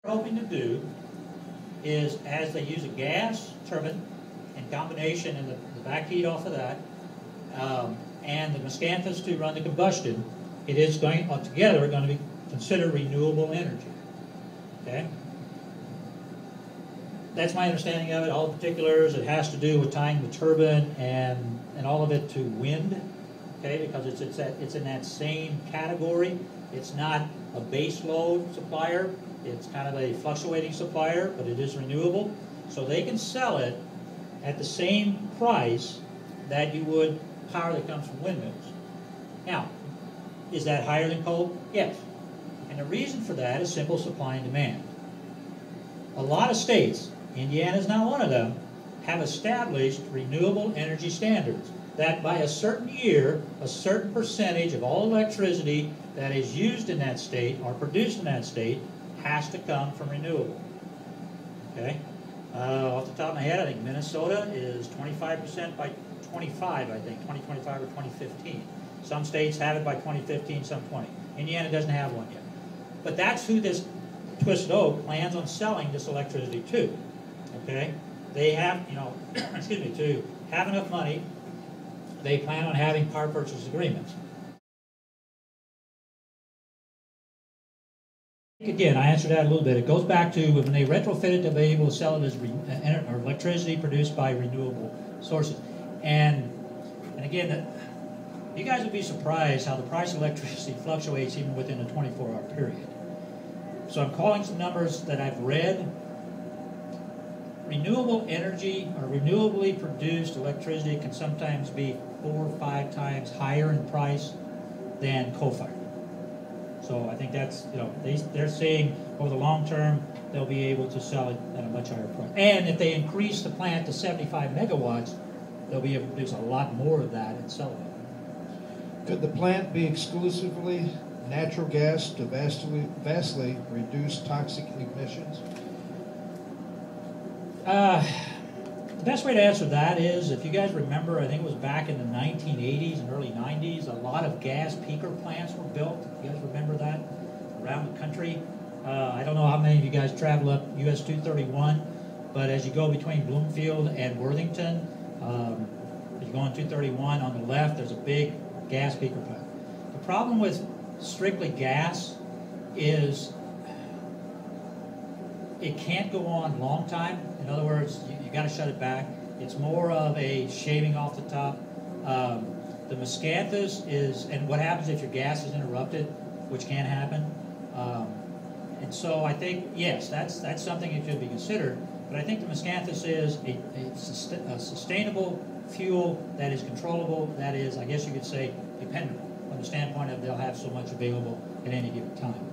hoping to do is, as they use a gas turbine in combination and the back heat off of that, and the miscanthus to run the combustion, it is going together going to be considered renewable energy. Okay, that's my understanding of it. All the particulars, it has to do with tying the turbine and all of it to wind. Okay, because it's in that same category. It's not a base load supplier. It's kind of a fluctuating supplier, but it is renewable. So they can sell it at the same price that you would power that comes from windmills. Now, is that higher than coal? Yes. And the reason for that is simple supply and demand. A lot of states, Indiana is not one of them, have established renewable energy standards that by a certain year, a certain percentage of all electricity that is used in that state or produced in that state has to come from renewable. Okay? Off the top of my head, I think Minnesota is 25% by 25, I think, 2025 or 2015. Some states have it by 2015, some 20. Indiana doesn't have one yet. But that's who this Twisted Oak plans on selling this electricity to. Okay? They have, excuse me, to have enough money, they plan on having power purchase agreements. Again, I answered that a little bit. It goes back to when they retrofit it, they'll be able to sell it as electricity produced by renewable sources. And again, you guys would be surprised how the price of electricity fluctuates even within a 24-hour period. So I'm calling some numbers that I've read. Renewable energy or renewably produced electricity can sometimes be 4 or 5 times higher in price than coal-fired. So I think that's, they're saying over the long term, they'll be able to sell it at a much higher price. And if they increase the plant to 75 megawatts, they'll be able to produce a lot more of that and sell it. Could the plant be exclusively natural gas to vastly reduce toxic emissions? The best way to answer that is, if you guys remember, I think it was back in the 1980s and early 90s, a lot of gas peaker plants were built. You guys remember that? Around the country. I don't know how many of you guys travel up US 231, but as you go between Bloomfield and Worthington, if you go on 231 on the left, there's a big gas peaker plant. The problem with strictly gas is it can't go on a long time. In other words, you got to shut it back. It's more of a shaving off the top. The miscanthus is, and what happens if your gas is interrupted, which can happen. And so I think, yes, that's something that should be considered. But I think the miscanthus is a sustainable fuel that is controllable, that is, I guess you could say, dependable, from the standpoint of they'll have so much available at any given time.